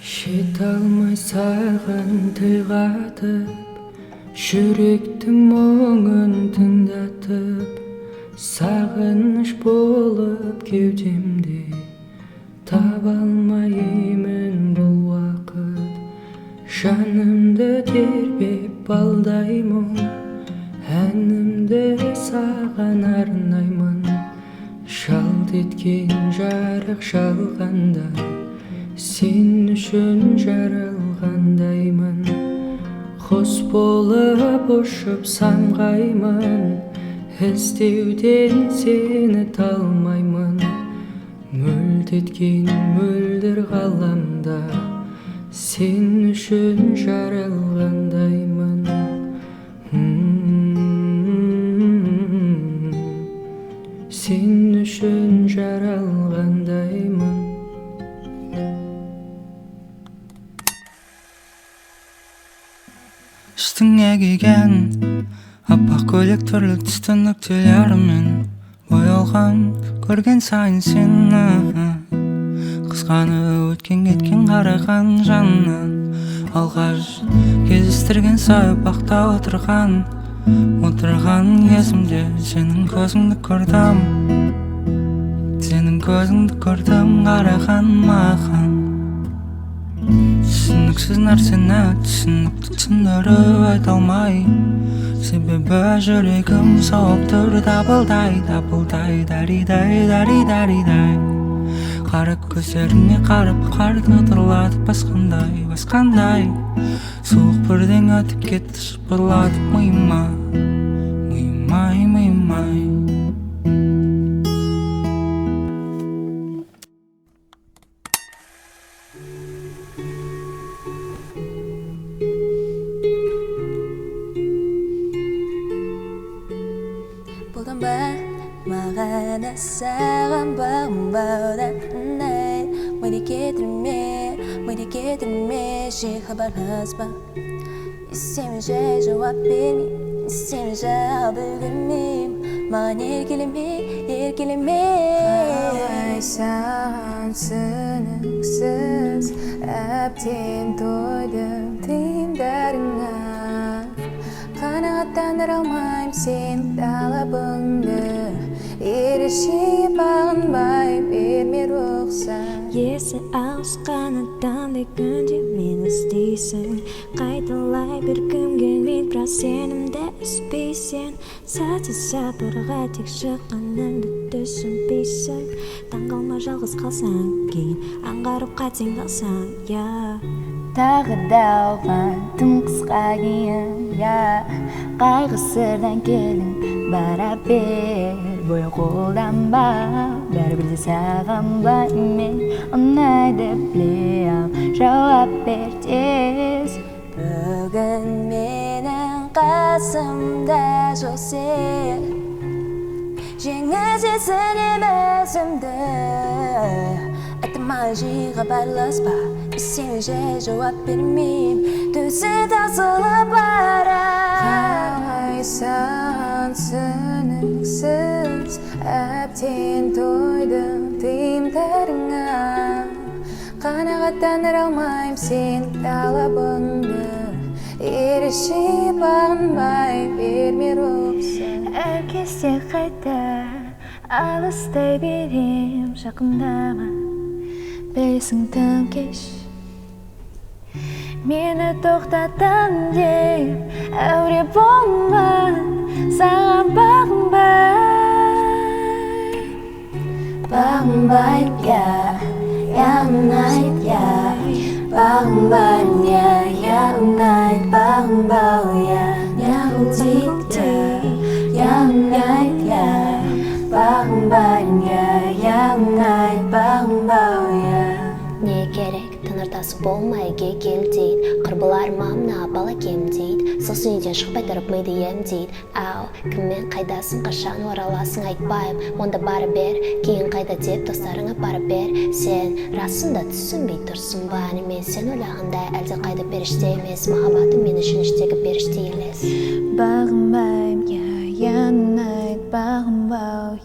Жете алмай саған тіл қатып, жүректің мұңын тыңдатып, сағыныш болып кеудемде таба алмаймын бұл уақыт. Жанымды тербеп балдаймын, әнімді саған арнаймын. Жалт еткен жарық жалғанда, сен үшін жаралғандаймын. Құс болып ұшып самғаймын, іздеуден сені талмаймын. Мөлт еткен мөлдір ғаламда, сен үшін жаралғандаймын. Сен үшін жаралғандаймын. Үстіңе киген аппақ көйлек түрлі түсті нүктелерімен боялған, көрген сайын сені қызғанып өткен кеткен қараған жаннан. Алғаш кездестірген саябақта отырған кезімде сенің көзіңді көрдім, сенің көзіңді көрдім қараған маған. Түсініксіз нәрсені түсінікті түсіндіріп айта алмай, себебі жүрегім соғып тұр дабылдай, дабылдай, даридай, даридай. Қара көздеріңе қарап қарды тырладып басқандай, суық бірден өтіп кетті шыпырлатып миыма, миымай. Болдың ба маған саған бағынбаудан Мені кетірме, жай хабарласпа. Естемейше жауап бермейм, естемейше білдірмейм. Маған еркелеме. Қалай саған түсініксіз, әбден тойдым тыйымдарыңа. Қанағаттандыра алмайм сен талабыңды, ереше бағынбай берме рұқсат. Есі ауысқан адамдай күнде мен іздейсің, қайталай бергім келмейді, бірақ сенімді үзбейсің. Сәт сапарға тек шыққаныңды түсінбейсің. Таңғалма жалғыз қалсаң, кейін аңғарып қайтсең қалсаң, Тағы да оған тым қысқа кейін, қайғы сырдан келдің бара бер, бойы қолданба, бәрібір де саған мен ұнайды білем, жауап бер тез. Бүгін менің қасымда жоқ сен, жеңілсесінем өзімді. Айтыма жиі хабарласпа, естемейше жауап бермейм, төсі тасылып барам. Қалай саған түсініксіз, әбден тойдым тыйымдарыңа. Қанағаттандыра алмайм сен талабыңды, ереше бағынбай берме рұқсат. Әр кезде қайта алыстай берем, жақындама, білесің тым кеш. Мені тоқтатам деп әуре болма, саған бағынбай. Ұнайды, бағынбай, ұнайды, бағынбау, неғыл дейді, ұнайды, бағынбай, ұнайды, бағынбау. Не керек, тыңыртасы болмай кел дейді, қырбылар мамна бала кем дейді, сосын үйден шықпай тұрып миды ем дейді. Ау, кіммен қайдасың, қашан ораласың айтпайым, онда бары бер, кейін қайда деп достарыңа бары бер. Сен расында түсінбей тұрсың ба, немен сен ойлағандай әлде қайда періште емес, махаббатым мен үшін іштегі періште елес. Бағынбайым, ұнайды, бағынбау,